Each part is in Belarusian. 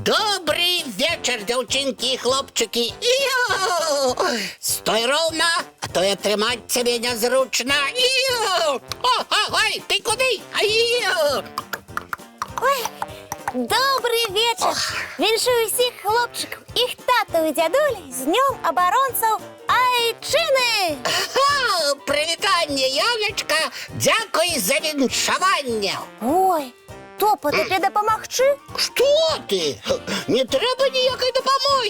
Добрый вечер, девчонки и хлопчики. Стой ровно, а то я тримать тебе незручно. Ой, ты куди? Ой, добрый вечер. Віншую всіх хлопчиків, їх тату і дядулі з Днем оборонців Айчини. Привітання, Яночка. Дякую за віншування. Ой, Топа, тобі допомогти? Що ти? Не треба ніякої допомоги.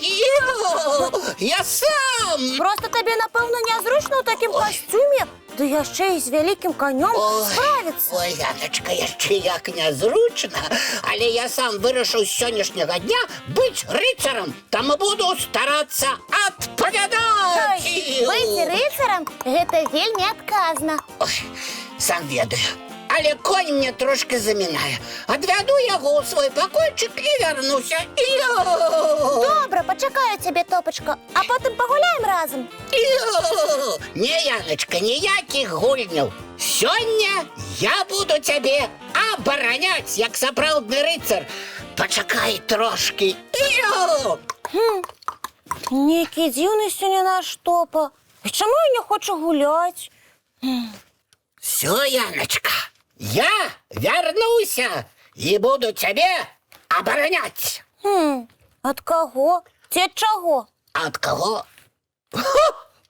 Я сам. Просто тобі, напевно, незручно у такому костюмі, да я ще й з великим конем справиться. Ой, Яночка, я ще як незручно, але я сам вирішив з сьогоднішнього дня бути рицарем, тому буду старатися відповідати. Бути рицарем – це вельми відказно. Ой, сам ведаю. Але конь мене трошки замінає. Одведу його у свій покойчик і вернуся. Добре, почекаю тебе, Топочка, а потім погуляємо разом. Ні, Яночка, ніяких гульнів. Сьогодні я буду тебе обороняти, як справжній рицар. Почекай трошки. Який дивний сьогодні наш Топа. І чому я не хочу гуляти? Все, Яночка, я вернуся и буду тебе оборонять. От кого? Ти чого? От кого?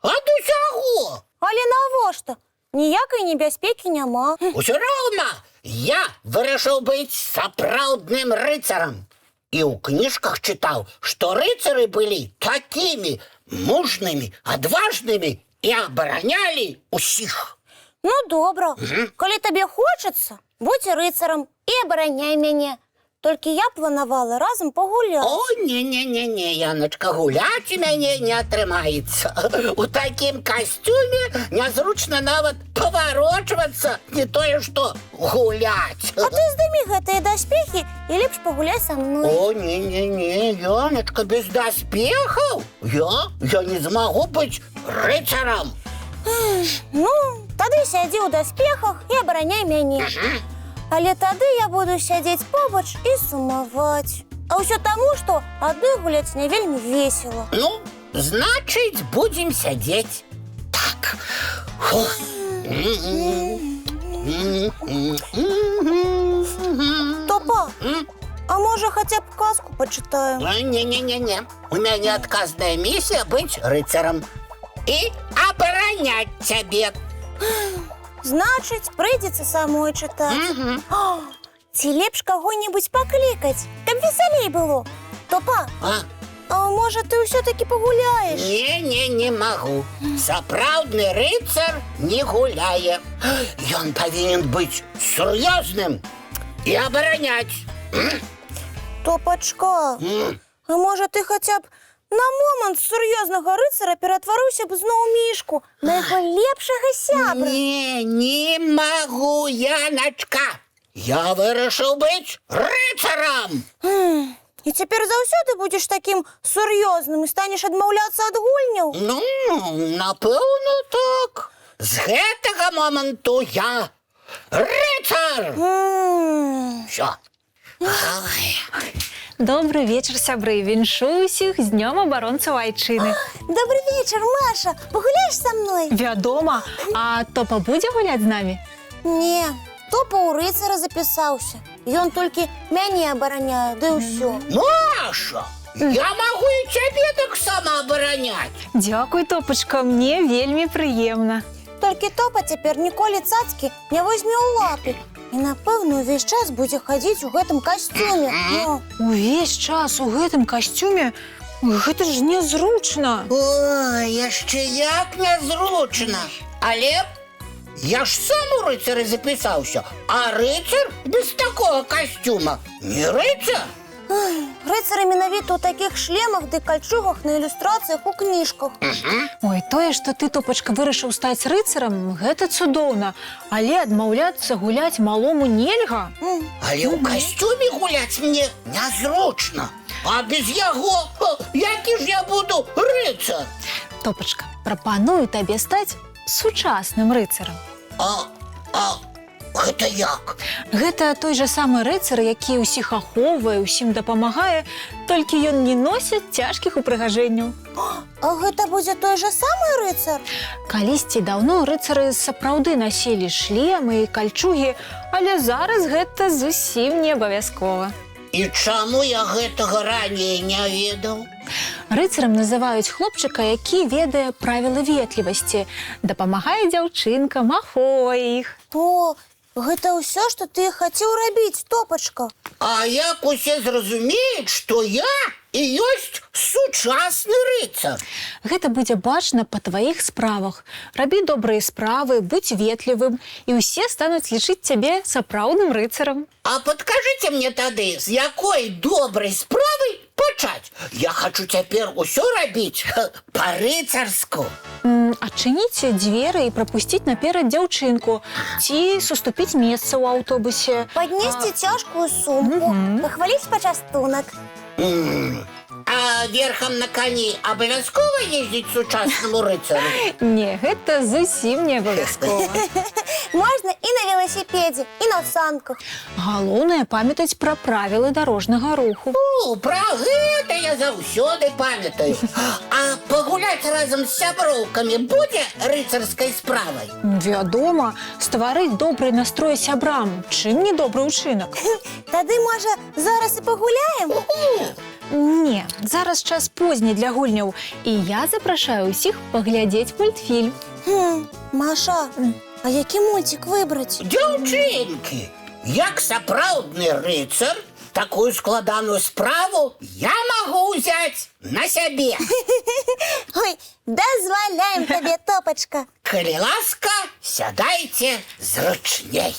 От усього. Але навошта? Ніякої небезпеки нема. Усе равно я вирішив бути справжнім рицарем. И у книжках читал, что рыцари были такими мужными, отважными и обороняли усіх. Ну, добре. Коли тобі хочеться, будь рицарем і обороняй мене. Тільки я планувала разом погуляти. О, не, Яночка, гулять у мене не отримається. У таким костюме незручно навіть поворачиваться, не то и что гулять. А ти здими гэтые доспехи і ліпш погуляй со мною. О, не, Яночка, без доспехов я не змогу бути рицарем. Ну, тоді сяді у доспехах і обороняй мене. Але тоді я буду сидіти побач і сумувати. А все тому, що одной гулять не вельми весело. Ну, значить, будем сидеть. Так. Фух. Топа, а може хоча б казку почитаємо? Не. У меня отказная миссия быть рыцарем и оборонять тебе. Значить, прийдеться самой читати. Ці лепш кого-нибудь покликать, каб веселей було. Топа, а може ти все-таки погуляєш? Не могу. Справжній рицар не гуляє. Он повинен быть серьезным и оборонять. Топочка, а може ти хоча б на момент з серйозного рицаря перетворився б знову мішку на його лепшого сябра? Не могу, Яночка. Я вирішив бути рицарем. І тепер завсюди будеш таким серйозним і станеш відмовлятися від гульнів? Ну, напевно, так. З гэтага моменту я рицар. Все. Добрый вечер, сябры. Віншую усіх з Днем оборонців Айчини. Добрий вечір, Маша. Погуляєш со мною? Вядома. А Топа буде гуляти з нами? Ні, Топа у рицара записався. І він тільки мене обороняє, да і все. Маша, я могу и тебе так само оборонять. Дякую, Топочка, мне вельми приємно. Тільки Топа тепер ніколи цацки не візьме у лапи. І, напевно, увесь час буде ходити у гэтым костюме. Увесь час у гэтым костюме? Гэта ж незручно. Ой, яшчэ як незручно. Але я ж сам у рыцары запісаўся, а рыцар без такого костюма не рыцар. рыцары менавіта ў такіх шлемах ды кальчугах на ілюстрацыях у кніжках. Ой, тое, што ты, Топачка, вырашыў стаць рыцарам, гэта цудоўна, але адмаўляцца гуляць малому нельга. Але ў касцюме гуляць мне нязручна. А без яго, які ж я буду рыцар? Топачка, прапаную табе стаць сучасным рыцарам. Гэта як? Гэта той жа самы рыцар, які ўсіх ахоўвае, усім дапамагае, толькі ён не носіць цяжкіх упрыгажэнняў. А гэта будзе той жа самы рыцар? Калісьці даўно рыцары сапраўды насілі шлемы і кальчугі, але зараз гэта зусім не абавязкова. І чаму я гэтага раней не ведаў? Рыцарам называюць хлопчыка, які ведае правілы ветлівасці, дапамагае дзяўчынкам, ахоўвае іх. О, гэта ўсё, што ты хацеў рабіць, Топачка. А як усе зразумеюць, што я і ёсць сучасны рыцар? Гэта будзе бачна па тваіх справах. Рабі добрыя справы, будзь ветлівым, і ўсе стануць лічыць цябе сапраўдным рыцарам. А падкажыце мне тады, з якой добрай справы пачаць? Я хачу цяпер усё рабіць па-рыцарску. Адчыніць дзверы і прапусціць наперад дзяўчынку, ці суступіць месца ў аўтобусе. Паднесці цяжкую сумку, пахваліць пачастунак. А верхам на кані абавязкова ездзіць сучаснаму рыцару? Не, гэта зусім не абавязкова. Можна і на веласіпедзе, і на санках. Галоўнае памятаць пра правілы дарожнага руху. Пра гэта я заўсёды памятаю. А пагуляць разам з сяброўкамі будзе рыцарскай справай? Вядома, стварыць добры настрой сябрам, чым не добры ўчынак. Тады, можа, зараз і пагуляем? Не, зараз час позні для гульняў, і я запрашаю ўсіх паглядзець мультфільм. Маша, а які мультик выбраць? Дзяўчынкі, як сапраўдны рыцар, такую складаную справу я магу ўзяць на сябе. Ой, дазваляем табе, Топачка. Калі ласка, сядайце зручней.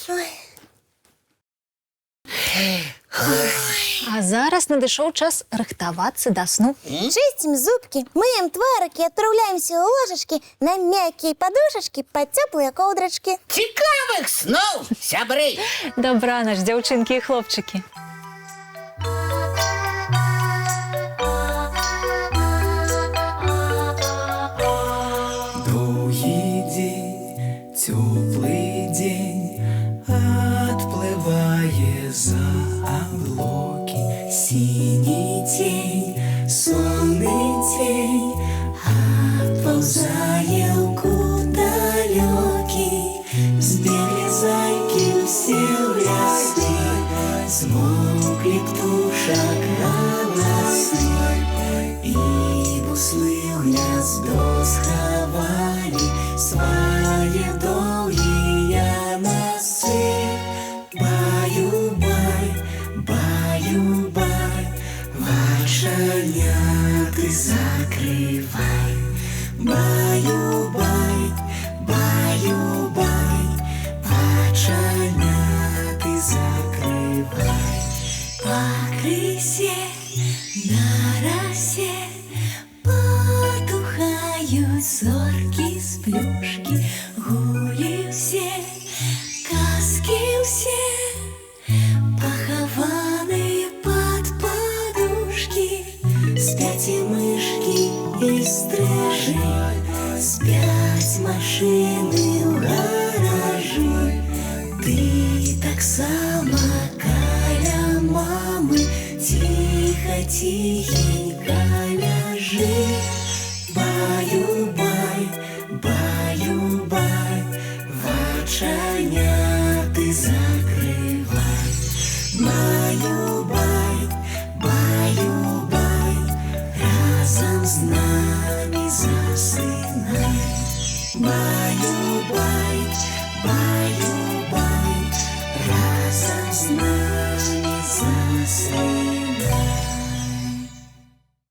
А зараз надышоў час рыхтавацца да сну. Чыстим зубки, мыем тварык і адпраўляемся ў ложачкі на мяккія падушачкі пад цёплыя коўдрачкі. Цікавых сноў, сябры! Дабранач, дзяўчынкі і хлопчыкі. Доўгі дзень, цёплы дзень, адплывае за аблокі. Сіні цень, сонны цень, адпаўзае ў кут далёкі. Збеглі зайкі ўсе ў лясы, змоўклі птушак галасы, і буслы ў гняздо схавалі свае доўгія носы. Баю-бай, баю-бай, вачаняты закрывай. Баю-бай, баю-бай, вачаняты закрывай. Пакрысе, на расе потухаюць зоркі з плюшкі. Гулі ўсе, казкі ўсе, пахаваныя пад падушкі. Спяць і мышкі, і стрыжы, спяць машыны ў гаражы. Ты таксама каля мамы ціха-ціхенька ляжы. Баю-бай, баю-бай, вачаняты закрывай. Баю-бай, баю-бай, разам з намі засынай. Баю-бай, баю-бай, разам з намі засынай.